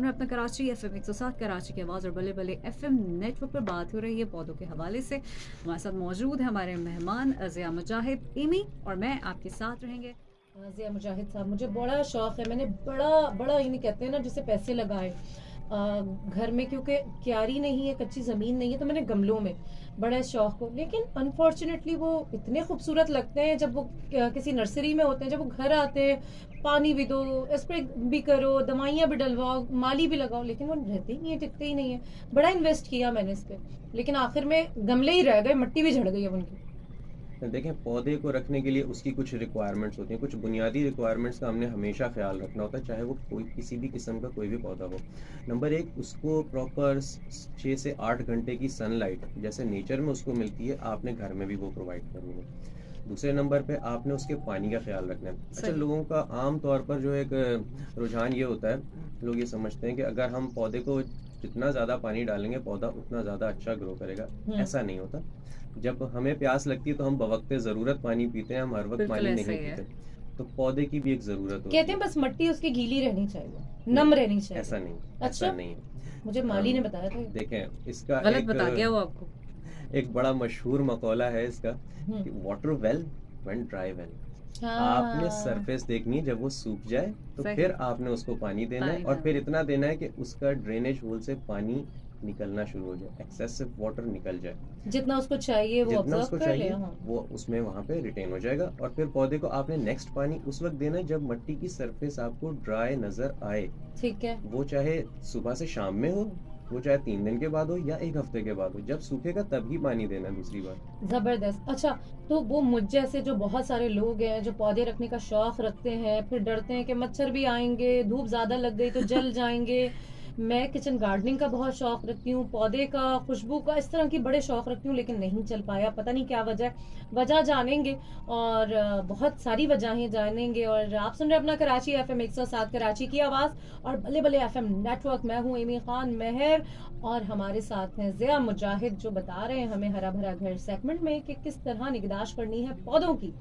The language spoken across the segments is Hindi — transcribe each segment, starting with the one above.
रहे हैं अपना कराची FM 107 कराची की आवाज़ और बल्ले बल्ले FM नेटवर्क पर बात हो रही है पौधों के हवाले से। हमारे साथ मौजूद है हमारे मेहमान ज़िया मुजाहिद, एमी और मैं आपके साथ रहेंगे। ज़िया मुजाहिद साहब, मुझे बड़ा शौक़ है, मैंने बड़ा बड़ा ये नहीं कहते हैं ना जिसे पैसे लगाए घर में, क्योंकि क्यारी नहीं है, कच्ची ज़मीन नहीं है, तो मैंने गमलों में बड़ा शौक़ हो, लेकिन अनफॉर्चुनेटली वो इतने खूबसूरत लगते हैं जब वो किसी नर्सरी में होते हैं, जब वो घर आते हैं पानी भी दो, स्प्रे भी करो, दवाइयाँ भी डलवाओ, माली भी लगाओ, लेकिन वो रहते ही नहीं है, टिकते ही नहीं है। बड़ा इन्वेस्ट किया मैंने इस पर, लेकिन आखिर में गमले ही रह गए, मिट्टी भी झड़ गई है उनकी। देखें, पौधे को रखने के लिए उसकी कुछ रिक्वायरमेंट्स होती हैं, कुछ बुनियादी रिक्वायरमेंट्स का हमने हमेशा ख्याल रखना होता है, चाहे वो कोई किसी भी किस्म का कोई भी पौधा हो। नंबर 1, उसको प्रॉपर 6 से 8 घंटे की सनलाइट जैसे नेचर में उसको मिलती है, आपने घर में भी वो प्रोवाइड करनी है। दूसरे नंबर पे आपने उसके पानी का ख्याल रखना है। अच्छा, लोगों का आम तौर पर जो एक रुझान ये होता है, लोग ये समझते हैं कि अगर हम पौधे को जितना ज़्यादा पानी डालेंगे पौधा उतना ज़्यादा अच्छा ग्रो करेगा। ऐसा नहीं होता। जब हमें प्यास लगती है तो हम बवक्ते ज़रूरत पानी पीते हैं, हम हर वक्त पानी नहीं पीते। तो पौधे की भी एक ज़रूरत होती है। कहते हैं बस मिट्टी उसकी गीली रहनी चाहिए, नम रहनी चाहिए। ऐसा नहीं, अच्छा? ऐसा नहीं है। मुझे माली ने बताया था। देखें, इसका गलत बता गया वो आपको। एक बड़ा मशहूर मकौला है इसका, water well when dry well. आपने सरफेस देखनी है, जब वो सूख जाए तो फिर आपने उसको पानी देना है, और फिर इतना देना है कि उसका ड्रेनेज होल से पानी निकलना शुरू हो जाए, एक्सेसिव वाटर निकल जाए, जितना उसको चाहिए वो जितना कर ले, वो उसमें वहाँ पे रिटेन हो जाएगा। और फिर पौधे को आपने नेक्स्ट पानी उस वक्त देना है जब मिट्टी की सरफेस आपको ड्राई नजर आए। ठीक है, वो चाहे सुबह से शाम में हो, वो चाहे 3 दिन के बाद हो या 1 हफ्ते के बाद हो, जब सूखेगा तभी पानी देना है दूसरी बार। जबरदस्त। अच्छा, तो वो मुझ जैसे जो बहुत सारे लोग हैं जो पौधे रखने का शौक रखते हैं, फिर डरते हैं कि मच्छर भी आएंगे, धूप ज्यादा लग गई तो जल जाएंगे। मैं किचन गार्डनिंग का बहुत शौक रखती हूँ, पौधे का, खुशबू का, इस तरह की बड़े शौक रखती हूँ, लेकिन नहीं चल पाया, पता नहीं क्या वजह जानेंगे, और बहुत सारी वजहें जानेंगे। और आप सुन रहे अपना कराची FM 107 कराची की आवाज़ और बल्ले बल्ले FM नेटवर्क। मैं हूँ एमी खान मेहर और हमारे साथ हैं ज़िया मुजाहिद, जो बता रहे हैं हमें हरा भरा घर सेगमेंट में कि किस तरह निगहदाश्त करनी है पौधों की।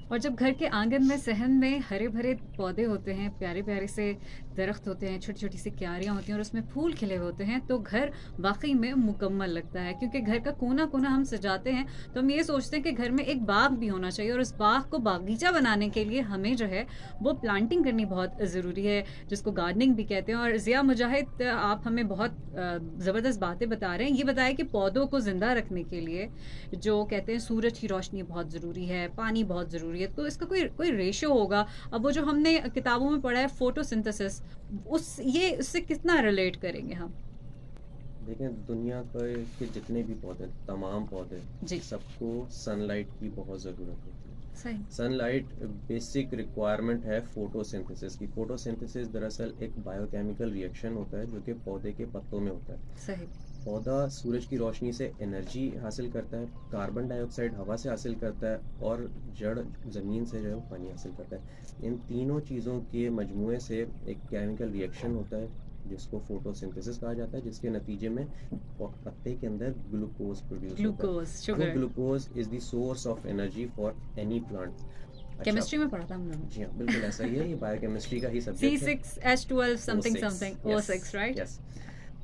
और जब घर के आंगन में सहन में हरे भरे पौधे होते हैं, प्यारे प्यारे से दरख्त होते हैं, छोटी छोटी सी क्यारियाँ होती हैं और उसमें फूल खिले हुए होते हैं, तो घर वाकई में मुकम्मल लगता है। क्योंकि घर का कोना कोना हम सजाते हैं तो हम ये सोचते हैं कि घर में एक बाग भी होना चाहिए, और उस बाग को बागीचा बनाने के लिए हमें जो है वो प्लांटिंग करनी बहुत ज़रूरी है, जिसको गार्डनिंग भी कहते हैं। और ज़िया मुजाहिद, आप हमें बहुत ज़बरदस्त बातें बता रहे हैं। ये बताया कि पौधों को ज़िंदा रखने के लिए जो कहते हैं सूरज की रोशनी बहुत ज़रूरी है, पानी बहुत ज़रूरी है, तो इसका कोई रेशियो होगा। अब वो जो हमने किताबों में पढ़ा है फोटोसिंथेसिस, उससे कितना रिलेट करेंगे हम? देखें, दुनिया के जितने भी पौधे, तमाम पौधे, सबको सनलाइट की बहुत ज़रूरत होती है। सनलाइट बेसिक रिक्वायरमेंट है फोटोसिंथेसिस की। फोटोसिंथेसिस दरअसल एक बायोकेमिकल रिएक्शन होता है जो कि पौधे के पत्तों में होता है। सही। पौधा सूरज की रोशनी से एनर्जी हासिल करता है, कार्बन डाइऑक्साइड हवा से हासिल करता है, और जड़ ज़मीन से जो है पानी हासिल करता है। इन तीनों चीज़ों के मजमूए से एक केमिकल रिएक्शन होता है जिसको फोटोसिंथेसिस कहा जाता है, जिसके नतीजे में पत्ते के अंदर ग्लूकोज प्रोड्यूस होता है। Glucose is the source of energy for any plant. Chemistry में पढ़ा था हम लोगों ने। जी हाँ, बिल्कुल ऐसा ही है, ये बायोकेमिस्ट्री का ही सब्जेक्ट है। C6H12 something O6, right? Yes.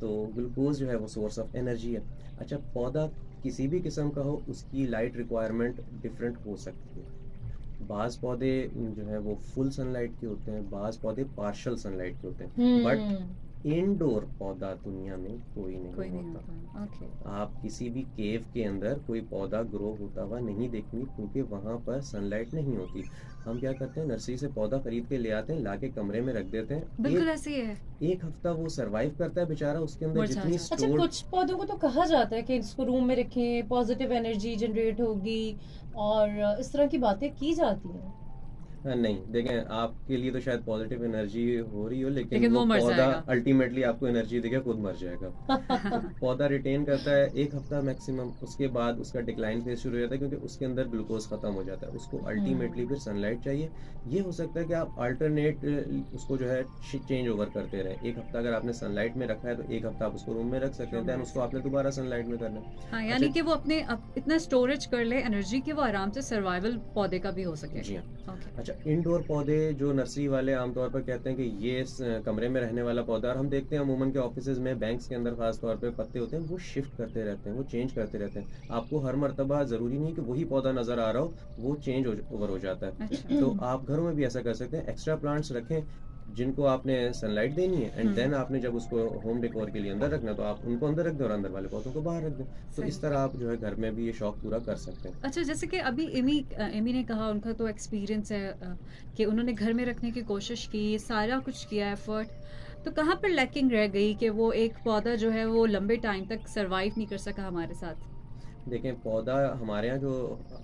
तो ग्लूकोज जो है वो सोर्स ऑफ एनर्जी है। अच्छा, पौधा किसी भी किस्म का हो, उसकी लाइट रिक्वायरमेंट डिफरेंट हो सकती है। बाज़ पौधे जो है वो फुल सनलाइट के होते हैं, बाज़ पौधे पार्शियल सनलाइट के होते हैं, बट इंडोर पौधा दुनिया में कोई नहीं होता। आप किसी भी केव के अंदर कोई पौधा ग्रो होता हुआ नहीं देखेंगे, क्योंकि वहाँ पर सनलाइट नहीं होती। हम क्या करते हैं, नर्सरी से पौधा खरीद के ले आते हैं, लाके कमरे में रख देते हैं। बिल्कुल ऐसे ही है। 1 हफ्ता वो सरवाइव करता है बेचारा, उसके अंदर जितनी अच्छा, कुछ पौधों को तो कहा जाता है कि इसको रूम में रखें, पॉजिटिव एनर्जी जनरेट होगी, और इस तरह की बातें की जाती हैं। नहीं, देखें, आपके लिए तो शायद पॉजिटिव एनर्जी हो रही हो, लेकिन वो पौधा अल्टीमेटली आपको एनर्जी देगा, खुद मर जाएगा। तो पौधा रिटेन करता है 1 हफ्ता मैक्सिमम, उसके बाद उसका डिक्लाइन फेज शुरू हो जाता है, क्योंकि उसके अंदर ग्लूकोज खत्म हो जाता है। उसको अल्टीमेटली फिर सनलाइट चाहिए। ये हो सकता है कि आप अल्टरनेट उसको जो है चेंज ओवर करते रहे। 1 हफ्ता अगर आपने सनलाइट में रखा है तो 1 हफ्ता आप उसको रूम में रख सकते हैं, देन उसको आपने दोबारा सनलाइट में करना है। हाँ, यानी कि वो अपने इतना स्टोरेज कर ले एनर्जी कि वो आराम से सर्वाइवल पौधे का भी हो सके। जी हाँ। अच्छा, इंडोर पौधे जो नर्सरी वाले आमतौर पर कहते हैं कि ये इस कमरे में रहने वाला पौधा, और हम देखते हैं अमूमन के ऑफिसेज में, बैंक्स के अंदर खास तौर पे पत्ते होते हैं, वो शिफ्ट करते रहते हैं, वो चेंज करते रहते हैं। आपको हर मर्तबा ज़रूरी नहीं कि वही पौधा नज़र आ रहा हो, वो चेंज ओवर हो जाता है। अच्छा। तो आप घरों में भी ऐसा कर सकते हैं, एक्स्ट्रा प्लांट्स रखें जिनको आपने सनलाइट देनी है, एंड देन आपने जब उसको होम डेकोर के लिए अंदर रखना है तो आप उनको अंदर रख दें और अंदर वाले पौधों को बाहर रख दें। तो सही। इस तरह आप जो है घर में भी ये शौक पूरा कर सकते हैं। अच्छा, जैसे कि अभी एमी ने कहा उनका तो एक्सपीरियंस है कि उन्होंने घर में रखने की कोशिश की, सारा कुछ किया एफर्ट, तो कहाँ पर लैकिंग रह गई कि वो एक पौधा जो है वो लंबे टाइम तक सरवाइव नहीं कर सका हमारे साथ? देखें, पौधा हमारे यहाँ जो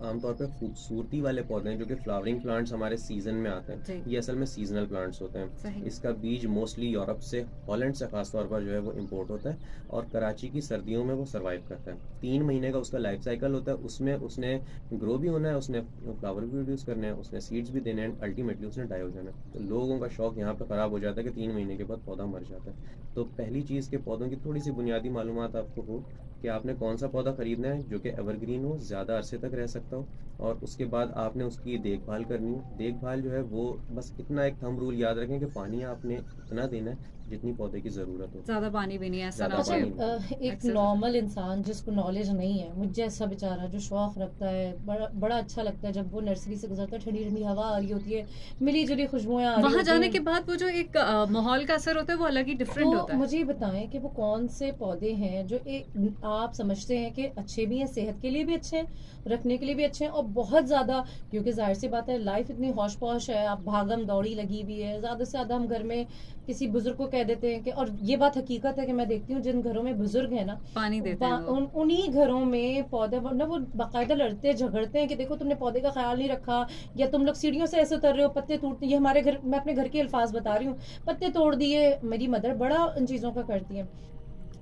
आमतौर पे खूबसूरती वाले पौधे हैं, जो कि फ्लावरिंग प्लांट्स हमारे सीजन में आते हैं, जी। ये असल में सीजनल प्लांट्स होते हैं। सही। इसका बीज मोस्टली यूरोप से, हॉलैंड से खास तौर पर जो है वो इंपोर्ट होता है, और कराची की सर्दियों में वो सर्वाइव करता है। 3 महीने का उसका लाइफ साइकिल होता है। उसमें उसने ग्रो भी होना है, उसने फ्लावर भी प्रोड्यूस करने हैं, उसने सीड्स भी देने हैं, अल्टीमेटली उसने डाई हो जाना है। तो लोगों का शौक यहाँ पे ख़राब हो जाता है कि 3 महीने के बाद पौधा मर जाता है। तो पहली चीज़ के पौधों की थोड़ी सी बुनियादी मालूमात आपको हो कि आपने कौन सा पौधा ख़रीदना है जो कि एवरग्रीन हो, ज़्यादा अरसे तक रह सकता हो, और उसके बाद आपने उसकी देखभाल करनी है। देखभाल जो है वो बस इतना एक थंब रूल याद रखें कि पानी आपने इतना देना है जितनी पौधे की ज़रूरत हो। ज्यादा पानी भी नहीं है, ऐसा ना ज़्यादा हो पानी जाए। नहीं। एक अक्सर- नॉर्मल इंसान जिसको नॉलेज नहीं है, मुझ जैसा बेचारा जो शौक रखता है, बड़ा बड़ा अच्छा लगता है जब वो नर्सरी से गुजरता है, ठंडी ठंडी हवा आ रही होती है, मिली जुली खुशबुएं आ रही वहां होती जाने हैं। के बाद वो जो एक माहौल का असर होता है वो अलग ही डिफरेंट तो होता है। मुझे ये बताएं कि वो कौन से पौधे हैं जो एक आप समझते हैं कि अच्छे भी हैं, सेहत के लिए भी अच्छे हैं, रखने के लिए भी अच्छे हैं, और बहुत ज़्यादा, क्योंकि जाहिर सी बात है लाइफ इतनी हौश पौश है, आप भागम दौड़ी लगी हुई है, ज़्यादा से ज़्यादा हम घर में किसी बुजुर्ग को कह देते हैं कि, और ये बात हकीकत है कि मैं देखती हूँ जिन घरों में बुजुर्ग हैं ना, पानी देते हैं वो। उन्हीं घरों में पौधे ना वो बाकायदा लड़ते झगड़ते हैं कि देखो तुमने पौधे का ख्याल नहीं रखा, या तुम लोग सीढ़ियों से ऐसे उतर रहे हो, पत्ते टूटते। ये हमारे घर, मैं अपने घर के अल्फाज बता रही हूँ, पत्ते तोड़ दिए। मेरी मदर बड़ा इन चीज़ों का करती है।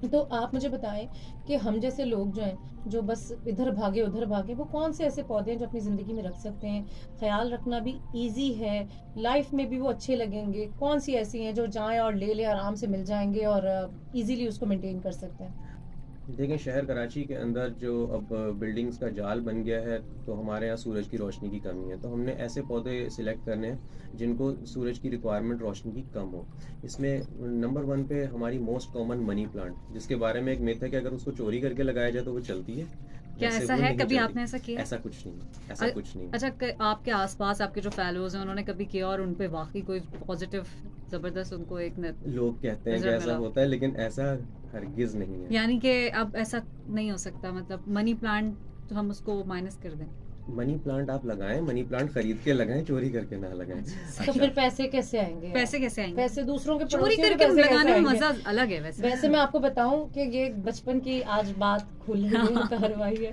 तो आप मुझे बताएं कि हम जैसे लोग जो हैं, जो बस इधर भागे उधर भागे, वो कौन से ऐसे पौधे हैं जो अपनी ज़िंदगी में रख सकते हैं, ख्याल रखना भी इजी है, लाइफ में भी वो अच्छे लगेंगे? कौन सी ऐसी हैं जो जाएं और ले ले, आराम से मिल जाएंगे और इजीली उसको मेंटेन कर सकते हैं? देखें, शहर कराची के अंदर जो अब बिल्डिंग्स का जाल बन गया है, तो हमारे यहाँ सूरज की रोशनी की कमी है, तो हमने ऐसे पौधे सिलेक्ट करने हैं जिनको सूरज की रिक्वायरमेंट रोशनी की कम हो। इसमें नंबर 1 पे हमारी मोस्ट कॉमन मनी प्लांट, जिसके बारे में एक मिथ है कि अगर उसको चोरी करके लगाया जाए तो वो चलती है। क्या वैसे ऐसा वो है? नहीं कभी चलती। आपने ऐसा किया? ऐसा कुछ नहीं, ऐसा अ- कुछ नहीं। अच्छा, आपके आसपास आपके जो फेलोज हैं उन्होंने कभी किया और उन पे वाकई कोई पॉजिटिव जबरदस्त उनको एक लोग कहते हैं कि रिजल्ट ऐसा मिला? होता है, लेकिन ऐसा हरगिज नहीं है। यानी कि अब ऐसा नहीं हो सकता, मतलब मनी प्लांट तो हम उसको माइनस कर दें। मनी प्लांट आप लगाएं, मनी प्लांट खरीद के लगाएं, चोरी करके ना लगाएं। तो फिर पैसे कैसे आएंगे? पैसे कैसे आएंगे? पैसे दूसरों के चोरी पड़ोसियों के करके पैसे कैसे लगाने में आएंगे? मजा अलग है वैसे। वैसे मैं आपको बताऊं कि ये बचपन की आज बात खुल रही कार्रवाई है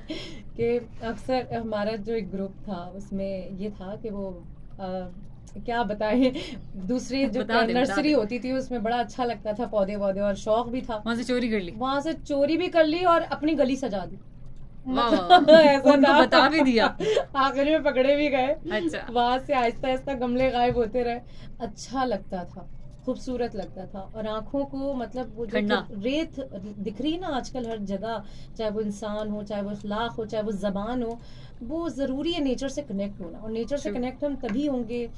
कि अक्सर हमारा जो एक ग्रुप था उसमें ये था कि वो क्या बताएं, दूसरी जो बता दे। नर्सरी होती थी उसमें बड़ा अच्छा लगता था, पौधे पौधे, और शौक भी था, वहां से चोरी कर ली। वहां से चोरी भी कर ली और अपनी गली सजा दी। वाह, मतलब ऐसा उनको था। बता भी दिया। आखिर में पकड़े भी गए। अच्छा। वहां से आहिस्ता आहिस्ता गमले गायब होते रहे। अच्छा लगता था, खूबसूरत लगता था, और आंखों को मतलब वो जो ठंडा। रेत दिख रही है ना आजकल हर जगह, चाहे वो इंसान हो, चाहे वो अखलाक हो, चाहे वो जबान हो, वो जरूरी है नेचर से कनेक्ट होना। और नेचर से True. कनेक्ट हम तभी होंगे।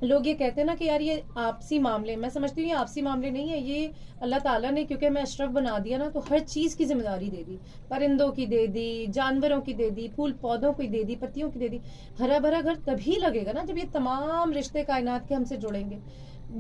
लोग ये कहते हैं ना कि यार ये आपसी मामले, मैं समझती हूँ ये आपसी मामले नहीं है, ये अल्लाह ताला ने क्योंकि हमें अशरफ बना दिया ना, तो हर चीज़ की जिम्मेदारी दे दी, परिंदों की दे दी, जानवरों की दे दी, फूल पौधों की दे दी, पत्तियों की दे दी। हरा भरा घर तभी लगेगा ना जब ये तमाम रिश्ते कायनात के हमसे जुड़ेंगे।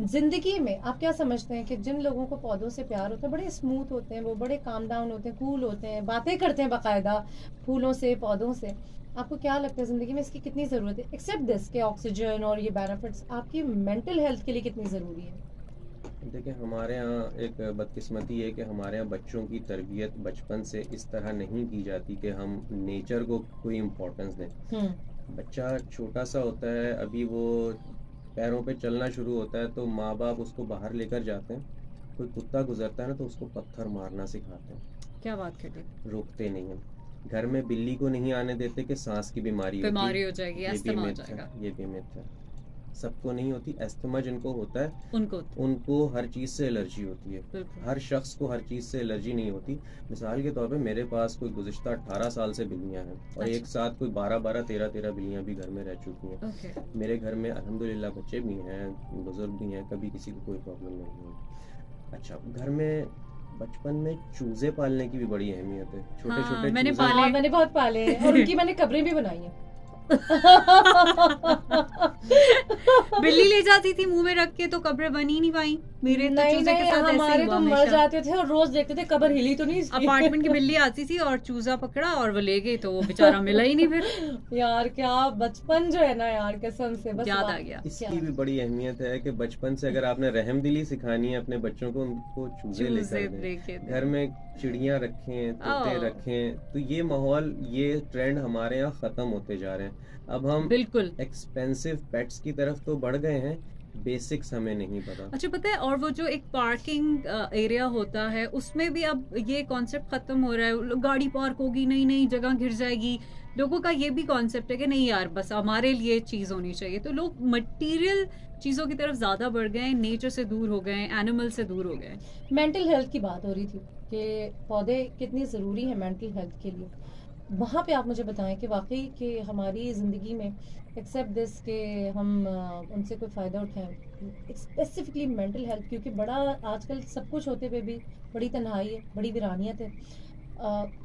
जिंदगी में आप क्या समझते हैं कि जिन लोगों को पौधों से प्यार होता है, बड़े स्मूथ होते हैं, वो बड़े काम डाउन होते हैं, कूल होते हैं, बातें करते हैं बाकायदा फूलों से, पौधों से। आपको क्या लगता है जिंदगी में इसकी कितनी ज़रूरत है, एक्सेप्ट दिस के ऑक्सीजन और ये बेनिफिट्स आपकी मेंटल हेल्थ के लिए कितनी ज़रूरी है? देखिए, हमारे यहाँ एक बदकिस्मती है कि हमारे यहाँ बच्चों की तरबियत बचपन से इस तरह नहीं की जाती कि हम नेचर को कोई इम्पोर्टेंस दें। बच्चा छोटा सा होता है, अभी वो पैरों पे चलना शुरू होता है, तो माँ बाप उसको बाहर लेकर जाते हैं। कोई कुत्ता गुजरता है ना तो उसको पत्थर मारना सिखाते हैं, क्या बात कर रही? रोकते नहीं हैं। घर में बिल्ली को नहीं आने देते कि सांस की बीमारी बीमारी होती हो जाएगी, ये भी अस्थमा हो मिथ है, जाएगा। ये भी मिथ है। सबको नहीं होती। एस्थमा जिनको होता है उनको हर चीज़ से एलर्जी होती है। बिल्कुल। हर शख्स को हर चीज़ से एलर्जी नहीं होती। मिसाल के तौर पे मेरे पास कोई गुज़िश्ता 18 साल से बिल्लियाँ हैं और अच्छा। एक साथ कोई 12-12, 13-13 बिल्लियाँ भी घर में रह चुकी हैं। ओके। मेरे घर में अल्हम्दुलिल्लाह बच्चे भी हैं, बुजुर्ग भी हैं, कभी किसी को कोई प्रॉब्लम नहीं है। अच्छा, घर में बचपन में चूजे पालने की भी बड़ी अहमियत है। छोटे हाँ, छोटे मैंने चूजे। पाले। हाँ, मैंने बहुत पाले हैं और उनकी मैंने कब्रें भी बनाई हैं। बिल्ली ले जाती थी मुंह में रख के तो कब्रें बनी नहीं पाई। मेरे तो नहीं चूजे के नहीं, साथ ऐसे ही हमारे हुआ तो मर हमेशा। जाते थे और रोज देखते थे कब्र हिली तो नहीं इसकी। अपार्टमेंट की बिल्ली आती थी और चूजा पकड़ा और वो ले गई तो वो बेचारा मिला ही नहीं फिर। यार क्या बचपन जो है ना यार, कसम से बस याद आ गया। इसकी भी बड़ी अहमियत है कि बचपन से अगर आपने रहमदिली सिखानी है अपने बच्चों को, उनको चूजे लेकर दें। लेके दे। घर में चिड़ियाँ रखें, तोते ओह। रखें, तो ये माहौल, ये ट्रेंड हमारे यहाँ ख़त्म होते जा रहे हैं। अब हम बिल्कुल। एक्सपेंसिव पेट्स की तरफ तो बढ़ गए हैं, बेसिक्स हमें नहीं पता। अच्छा पता है, और वो जो एक पार्किंग एरिया होता है उसमें भी अब ये कॉन्सेप्ट खत्म हो रहा है। गाड़ी पार्क होगी, नई नई जगह घिर जाएगी। लोगों का ये भी कॉन्सेप्ट है कि नहीं यार बस हमारे लिए चीज होनी चाहिए। तो लोग मटेरियल चीजों की तरफ ज्यादा बढ़ गए हैं, नेचर से दूर हो गए हैं, एनिमल से दूर हो गए हैं। मेंटल हेल्थ की बात हो रही थी कि पौधे कितनी ज़रूरी है मेंटल हेल्थ के लिए। वहाँ पे आप मुझे बताएं कि वाकई कि हमारी ज़िंदगी में एक्सेप्ट दिस कि हम उनसे कोई फ़ायदा उठाएं, स्पेसिफिकली मेंटल हेल्थ, क्योंकि बड़ा आजकल सब कुछ होते हुए भी बड़ी तन्हाई है, बड़ी वीरानियत है।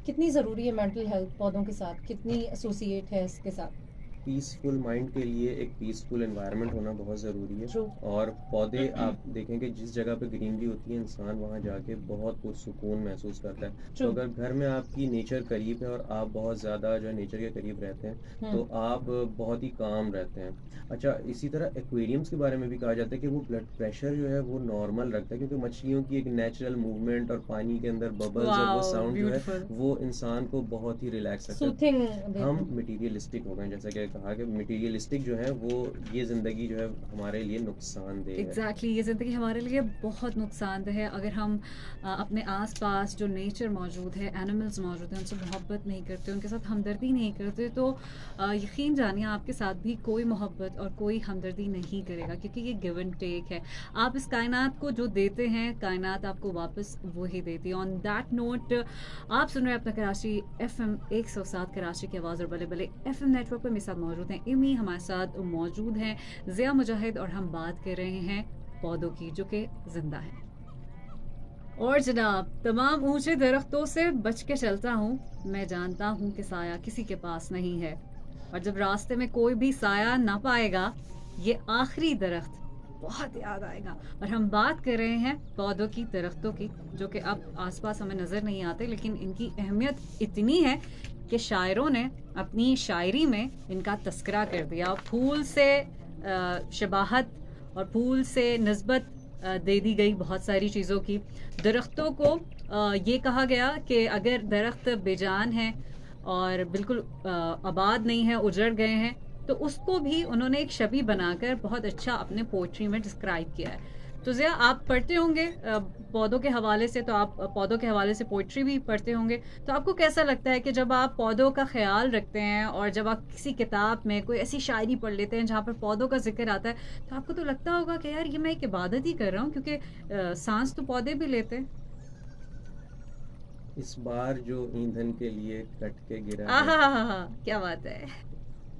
कितनी ज़रूरी है मेंटल हेल्थ पौधों के साथ, कितनी एसोसिएट है इसके साथ? पीसफुल माइंड के लिए एक पीसफुल एनवायरनमेंट होना बहुत ज़रूरी है। True. और पौधे आप देखेंगे जिस जगह पे ग्रीनरी होती है, इंसान वहाँ जाके बहुत सुकून महसूस करता है। तो True. अगर घर में आपकी नेचर करीब है और आप बहुत ज़्यादा जो है नेचर के करीब रहते हैं तो आप बहुत ही काम रहते हैं। अच्छा, इसी तरह एक्वेरियम्स के बारे में भी कहा जाता है कि वो ब्लड प्रेशर जो है वो नॉर्मल रखता है, क्योंकि मछलियों की एक नेचुरल मूवमेंट और पानी के अंदर बबल्स और वो Wow, साउंड जो है beautiful. वो इंसान को बहुत ही रिलैक्स रखता है। सूथिंग हम मटीरियलिस्टिक हो गए, जैसे कि कहा कि मटीरियलिस्टिक जो है वो ये ज़िंदगी जो है हमारे लिए नुकसानदेह है। एग्जैक्टली ये ज़िंदगी हमारे लिए बहुत नुकसानदेह है। अगर हम अपने आसपास जो नेचर मौजूद है, एनिमल्स मौजूद हैं, उनसे मोहब्बत नहीं करते, उनके साथ हमदर्दी नहीं करते, तो यकीन जानिए आपके साथ भी कोई मोहब्बत और कोई हमदर्दी नहीं करेगा, क्योंकि ये गिव एंड टेक है। आप इस कायनात को जो देते हैं, कायनात आपको वापस वही देती है। ऑन दैट नोट आप सुन रहे हैं अपना कराची FM 107 कराची की आवाज़ और बले बले FM नेटवर्क पर मेरे साथ मौजूद हैं इमी, हमारे साथ मौजूद हैं ज़िया मुजाहिद, और हम बात कर रहे हैं पौधों की जो कि जिंदा है। और जनाब, तमाम ऊंचे दरख्तों से बच के चलता हूँ, मैं जानता हूँ कि साया किसी के पास नहीं है, और जब रास्ते में कोई भी साया ना पाएगा, ये आखिरी दरख्त बहुत याद आएगा। और हम बात कर रहे हैं पौधों की, दरख्तों की, जो कि अब आसपास हमें नज़र नहीं आते, लेकिन इनकी अहमियत इतनी है कि शायरों ने अपनी शायरी में इनका तस्करा कर दिया। फूल से शबाहत और फूल से नस्बत दे दी गई बहुत सारी चीज़ों की। दरख्तों को ये कहा गया कि अगर दरख्त बेजान है और बिल्कुल आबाद नहीं है, उजड़ गए हैं, तो उसको भी उन्होंने एक छवि बनाकर बहुत अच्छा अपने पोइट्री में डिस्क्राइब किया है। तो ज़िया, आप पढ़ते होंगे पौधों के हवाले से, तो आप पौधों के हवाले से पोइट्री भी पढ़ते होंगे, तो आपको कैसा लगता है कि जब आप पौधों का ख्याल रखते हैं और जब आप किसी किताब में कोई ऐसी शायरी पढ़ लेते हैं जहाँ पर पौधों का जिक्र आता है, तो आपको तो लगता होगा कि यार ये मैं एक इबादत ही कर रहा हूँ, क्योंकि सांस तो पौधे भी लेते हैं। इस बार जो ईंधन के लिए कट के गिरा है, आहा, क्या बात है,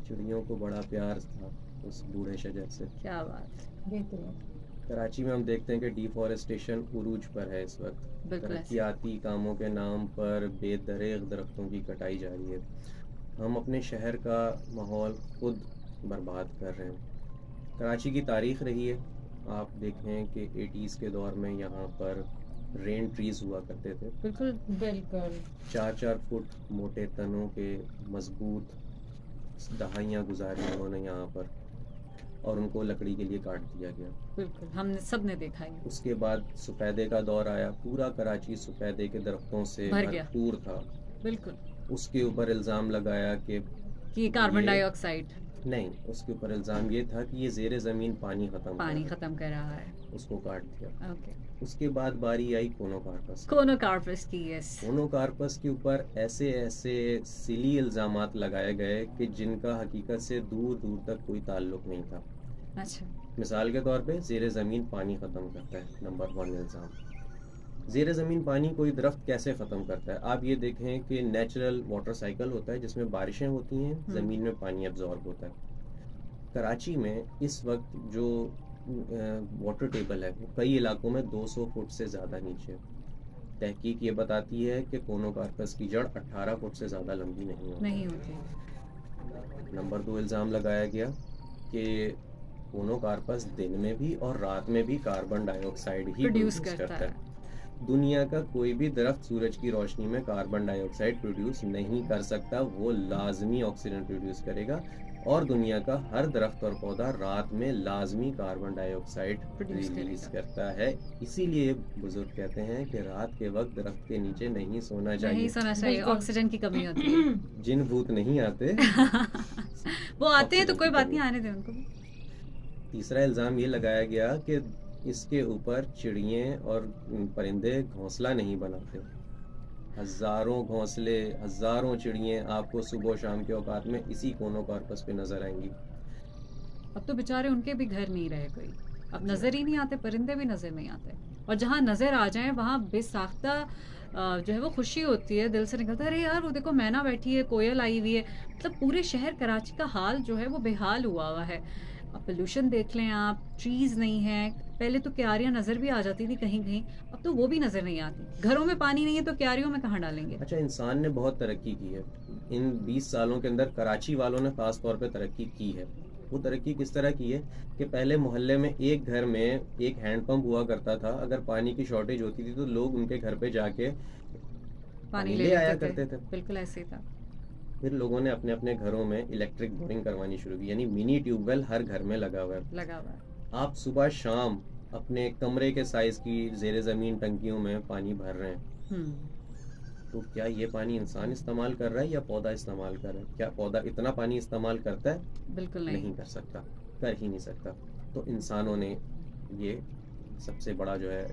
चिड़ियों को बड़ा प्यार था उस बूढ़े शजर से। क्या बात है। बेहतरीन। कराची में हम देखते हैं कि डिफॉरेस्टेशन उरूज पर है इस वक्त। बिल्कुल ऐसे। तरक्याती कामों के नाम पर बेदरेग दरख्तों की कटाई जा रही है। हम अपने शहर का माहौल खुद बर्बाद कर रहे हैं। कराची की तारीख रही है, आप देखें कि 80s के दौर में यहाँ पर रेन ट्रीज हुआ करते थे। बिल्कुल बिल्कुल 4-4 फुट मोटे तनों के मजबूत दहाइयाँ गुजारी उन्होंने यहाँ पर, और उनको लकड़ी के लिए काट दिया गया। बिल्कुल, हमने सबने देखा है। उसके बाद सफ़ेदे का दौर आया, पूरा कराची सफ़ेदे के दरख्तों से भर गया। भरपूर था। बिल्कुल, उसके ऊपर इल्ज़ाम लगाया कि कि कार्बन ये- डाइऑक्साइड नहीं, उसके ऊपर इल्ज़ाम ये था कि ये ज़ेरे ज़मीन पानी पानी ख़त्म कर रहा है। उसको काट दिया। ओके, उसके बाद बारी आई कोनोकार्पस। कोनोकार्पस की, यस। कोनोकार्पस के ऊपर ऐसे ऐसे सिली इल्ज़ामात लगाए गए कि जिनका हकीकत से दूर दूर तक कोई ताल्लुक नहीं था। अच्छा। मिसाल के तौर पे ज़ेर ज़मीन पानी ख़त्म करता है, नंबर 1 इल्ज़ाम। ज़ेर ज़मीन पानी कोई दरख्त कैसे ख़त्म करता है? आप ये देखें कि नेचुरल वाटर साइकिल होता है जिसमें बारिशें होती हैं, ज़मीन में पानी एब्जॉर्ब होता है। कराची में इस वक्त जो वाटर टेबल है वो कई इलाकों में 200 फुट से ज़्यादा नीचे है। तहकीक ये बताती है कि कोनोकार्पस की जड़ 18 फुट से ज़्यादा लंबी नहीं होती। नंबर 2 इल्ज़ाम लगाया गया कि कोनोकार्पस दिन में भी और रात में भी कार्बन डाइऑक्साइड ही प्रोड्यूस करता है। दुनिया का कोई भी दरख्त सूरज की रोशनी में कार्बन डाइऑक्साइड प्रोड्यूस नहीं कर सकता, वो लाजमी ऑक्सीजन प्रोड्यूस करेगा। और दुनिया का हर दरख्त और पौधा रात में लाजमी कार्बन डाइऑक्साइड रिलीज करता है। इसीलिए बुजुर्ग कहते हैं कि रात के वक्त दरख्त के नीचे नहीं सोना चाहिए, ऑक्सीजन की कमी होती है। जिन भूत नहीं आते वो आते हैं तो कोई बात नहीं, आने दे उनको। तीसरा इल्जाम ये लगाया गया कि इसके ऊपर चिड़िए और परिंदे घोंसला नहीं बनाते। हजारों घोंसले, हजारों चिड़िए आपको सुबह शाम के औकात में इसी कोनोकार्पस पे नजर आएंगी। अब तो बेचारे उनके भी घर नहीं रहे कोई, अब नजर ही नहीं आते, परिंदे भी नजर नहीं आते। और जहाँ नजर आ जाए वहाँ बेसाख्ता जो है वो खुशी होती है, दिल से निकलता है अरे यार वो देखो मैना बैठी है, कोयल आई हुई है। मतलब पूरे शहर कराची का हाल जो है वो बेहाल हुआ है। अब पोल्यूशन देख लें आप, ट्रीज नहीं है। पहले तो क्यारियां नजर भी आ जाती थी कहीं कहीं, अब तो वो भी नजर नहीं आती। घरों में पानी नहीं है तो क्यारियों में कहाँ डालेंगे। अच्छा, इंसान ने बहुत तरक्की की है इन 20 सालों के अंदर। कराची वालों ने खास तौर पे तरक्की की है। वो तरक्की किस तरह की है कि पहले मोहल्ले में एक घर में एक हैंडपंप हुआ करता था। अगर पानी की शॉर्टेज होती थी तो लोग उनके घर पे जाके पानी ले आया करते थे। बिल्कुल ऐसे था। फिर लोगों ने अपने अपने घरों में इलेक्ट्रिक बोरिंग करवानी शुरू की, यानी मिनी ट्यूबवेल हर घर में लगा हुआ है। आप सुबह शाम अपने कमरे के साइज की ज़ेरे ज़मीन टंकियों में पानी भर रहे हैं। तो क्या ये पानी इंसान इस्तेमाल कर रहा है या पौधा इस्तेमाल कर रहा है? क्या पौधा इतना पानी इस्तेमाल करता है? बिल्कुल नहीं कर सकता, कर ही नहीं सकता। तो इंसानों ने ये सबसे बड़ा जो है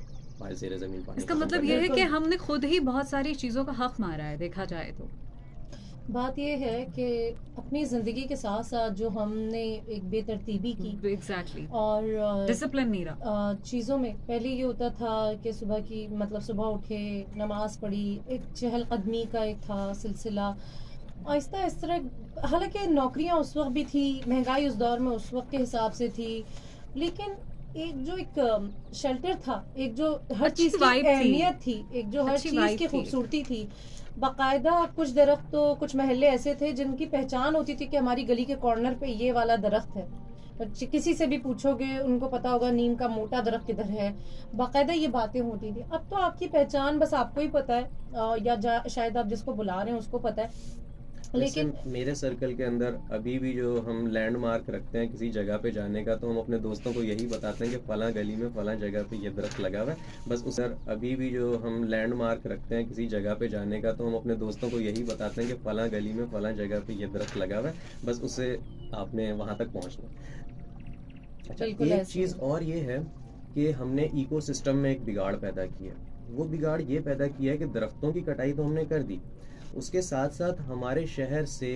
ज़ेरे ज़मीन पानी। इसका मतलब ये है कि हमने खुद ही बहुत सारी चीज़ों का हक मारा है, देखा जाए तो। बात ये है कि अपनी ज़िंदगी के साथ साथ जो हमने एक बेतरतीबी की, एग्जैक्टली, और डिसिप्लिन नहीं रहा चीज़ों में। पहले ये होता था कि सुबह की मतलब सुबह उठे, नमाज पढ़ी, एक चहलकदमी का एक था सिलसिला। आहिस्ता इस तरह, हालांकि नौकरियां उस वक्त भी थी, महंगाई उस दौर में उस वक्त के हिसाब से थी, लेकिन एक जो एक शेल्टर था, एक जो हर चीज़ की अहमियत थी, एक जो हर चीज़ की खूबसूरती थी। बाकायदा कुछ दरख्त तो कुछ महल्ले ऐसे थे जिनकी पहचान होती थी कि हमारी गली के कॉर्नर पे ये वाला दरख्त है। किसी से भी पूछोगे उनको पता होगा नीम का मोटा दरख्त किधर है। बाकायदा ये बातें होती थी। अब तो आपकी पहचान बस आपको ही पता है, या शायद आप जिसको बुला रहे हैं उसको पता है। लेकिन मेरे सर्कल के अंदर अभी भी जो हम लैंडमार्क रखते हैं किसी जगह पे जाने का, तो हम अपने दोस्तों को यही बताते हैं कि फला गली में फला जगह पे ये दरख्त लगा हुआ है। बस उस अभी भी जो हम लैंडमार्क रखते हैं किसी जगह पे जाने का, तो हम अपने दोस्तों को यही बताते हैं कि फला गली में फला जगह पे ये दरख्त लगा हुआ है, बस उसे आपने वहाँ तक पहुँचना। अच्छा, एक चीज़ और ये है कि हमने इकोसिस्टम में एक बिगाड़ पैदा किया। वो बिगाड़ ये पैदा किया है कि दरख्तों की कटाई तो हमने कर दी, उसके साथ साथ हमारे शहर से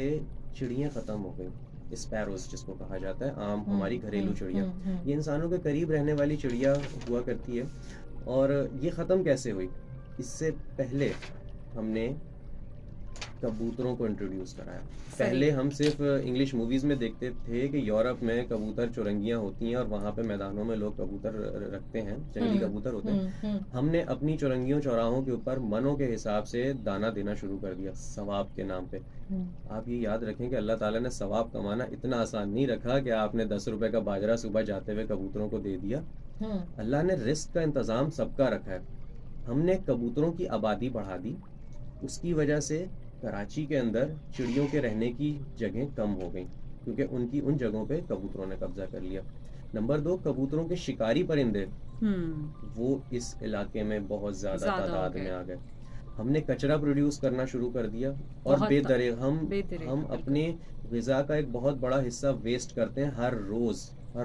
चिड़ियाँ ख़त्म हो गई। स्पैरोज जिसको कहा जाता है, आम हमारी घरेलू चिड़िया, ये इंसानों के करीब रहने वाली चिड़िया हुआ करती है। और ये ख़त्म कैसे हुई? इससे पहले हमने कबूतरों को इंट्रोड्यूस कराया। पहले हम सिर्फ इंग्लिश मूवीज में देखते थे कि यूरोप में कबूतर चुरंगियां होती हैं और वहाँ पे मैदानों में लोग कबूतर रखते हैं, जंगली कबूतर होते हैं। हमने अपनी चुरंगियों चौराहों के ऊपर मनों के हिसाब से दाना देना शुरू कर दिया सवाब के नाम पे। आप ये याद रखें कि अल्लाह ताला ने सवाब कमाना इतना आसान नहीं रखा कि आपने 10 रुपए का बाजरा सुबह जाते हुए कबूतरों को दे दिया। अल्लाह ने रिस्क का इंतजाम सबका रखा है। हमने कबूतरों की आबादी बढ़ा दी, उसकी वजह से कराची के अंदर चिड़ियों के रहने की जगह कम हो गई क्योंकि उनकी उन जगहों पे कबूतरों ने कब्जा कर लिया। नंबर 2, कबूतरों के शिकारी परिंदे वो इस इलाके में बहुत ज्यादा तादाद में आ गए। हमने कचरा प्रोड्यूस करना शुरू कर दिया और बेदरेग हम अपने ग़िज़ा का एक बहुत बड़ा हिस्सा वेस्ट करते हैं। हर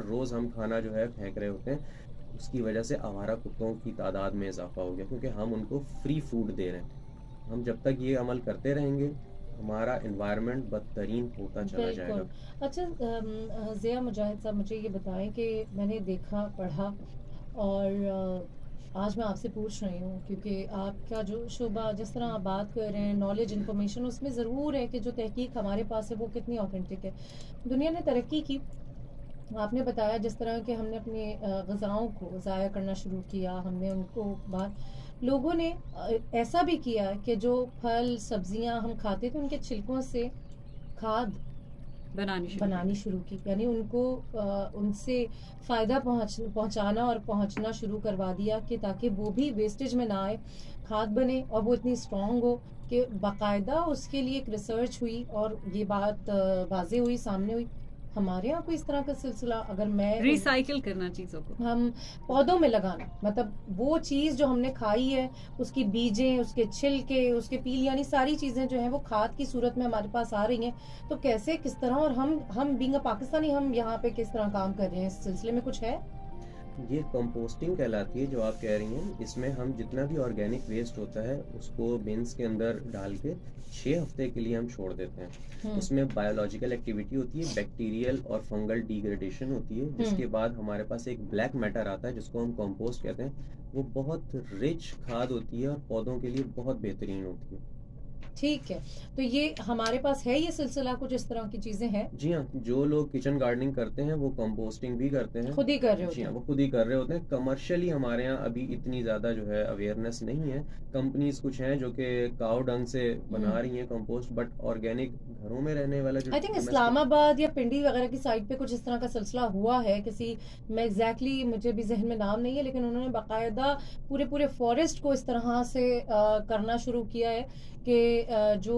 रोज हम खाना जो है फेंक रहे होते हैं। उसकी वजह से आवारा कुत्तों की तादाद में इजाफा हो गया क्योंकि हम उनको फ्री फूड दे रहे हैं। हम जब तक ये अमल करते रहेंगे हमारा इन्वायरमेंट बदतरीन होता चला जाएगा। बिल्कुल। अच्छा, ज़िया मुजाहिद साहब, मुझे ये बताएं कि मैंने देखा, पढ़ा, और आज मैं आपसे पूछ रही हूँ क्योंकि आपका जो शुबा, जिस तरह आप बात कर रहे हैं, नॉलेज, इन्फॉर्मेशन, उसमें ज़रूर है कि जो तहकीक हमारे पास है वो कितनी ऑथेंटिक है। दुनिया ने तरक्की की, आपने बताया जिस तरह के हमने अपनी ग़िज़ाओं को ज़ाया करना शुरू किया, हमने उनको बाहर, लोगों ने ऐसा भी किया कि जो फल सब्जियां हम खाते थे उनके छिलकों से खाद बनानी शुरू की, यानी उनको उनसे फ़ायदा पहुंचाना और पहुंचना शुरू करवा दिया कि ताकि वो भी वेस्टेज में ना आए, खाद बने और वो इतनी स्ट्रॉन्ग हो कि बाकायदा उसके लिए एक रिसर्च हुई और ये बात वाज़े हुई, सामने हुई। हमारे यहाँ कोई इस तरह का सिलसिला, अगर मैं रिसाइकिल करना चीज़ों को, हम पौधों में लगाना, मतलब वो चीज़ जो हमने खाई है, उसकी बीजें, उसके छिलके, उसके पील, यानी सारी चीज़ें जो हैं वो खाद की सूरत में हमारे पास आ रही हैं, तो कैसे, किस तरह, और हम बीइंग अ पाकिस्तानी हम यहाँ पे किस तरह काम कर रहे हैं, इस सिलसिले में कुछ है? ये कंपोस्टिंग कहलाती है जो आप कह रही हैं। इसमें हम जितना भी ऑर्गेनिक वेस्ट होता है उसको बिन्स के अंदर डाल के 6 हफ्ते के लिए हम छोड़ देते हैं। उसमें बायोलॉजिकल एक्टिविटी होती है, बैक्टीरियल और फंगल डिग्रेडेशन होती है, जिसके बाद हमारे पास एक ब्लैक मैटर आता है जिसको हम कंपोस्ट कहते हैं। वो बहुत रिच खाद होती है और पौधों के लिए बहुत बेहतरीन होती है। ठीक है, तो ये हमारे पास है, ये सिलसिला कुछ इस तरह की चीजें हैं? जी हाँ, जो लोग किचन गार्डनिंग करते हैं वो कंपोस्टिंग भी करते हैं, खुद ही कर रहे होते जी हाँ, हैं। वो खुद ही कर रहे होते हैं। कमर्शियली हमारे यहाँ अभी इतनी ज़्यादा जो है अवेयरनेस नहीं है। कंपनीज कुछ हैं जो कि काऊ डंग से बना रही हैं कंपोस्ट, बट ऑर्गेनिक घरों में रहने वाला जो आई थिंक इस्लामाबाद या पिंडी वगैरह की साइड पे कुछ इस तरह का सिलसिला हुआ है किसी, मैं एग्जैक्टली मुझे भी जहन में नाम नहीं है, लेकिन उन्होंने बाकायदा पूरे फॉरेस्ट को इस तरह से करना शुरू किया है कि जो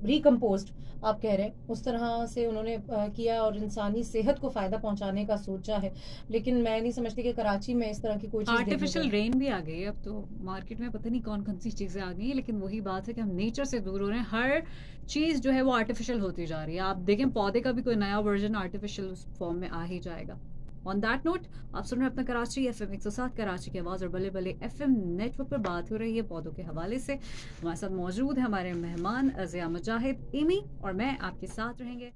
रिकम्पोस्ट आप कह रहे हैं उस तरह से उन्होंने किया और इंसानी सेहत को फायदा पहुंचाने का सोचा है। लेकिन मैं नहीं समझती कि कराची में इस तरह की कोई चीज आर्टिफिशियल रेन भी आ गई है अब तो मार्केट में, पता नहीं कौन कौन सी चीजें आ गई हैं, लेकिन वही बात है कि हम नेचर से दूर हो रहे हैं। हर चीज जो है वो आर्टिफिशियल होती जा रही है। आप देखें पौधे का भी कोई नया वर्जन आर्टिफिशियल फॉर्म में आ ही जाएगा। ऑन दैट नोट, आप सुन रहे हैं अपना कराची FM 107 कराची की आवाज़ और बल्ले बल्ले FM नेटवर्क पर बात हो रही है पौधों के हवाले से। हमारे साथ मौजूद है हमारे मेहमान ज़िया मुजाहिद, एमी और मैं आपके साथ रहेंगे।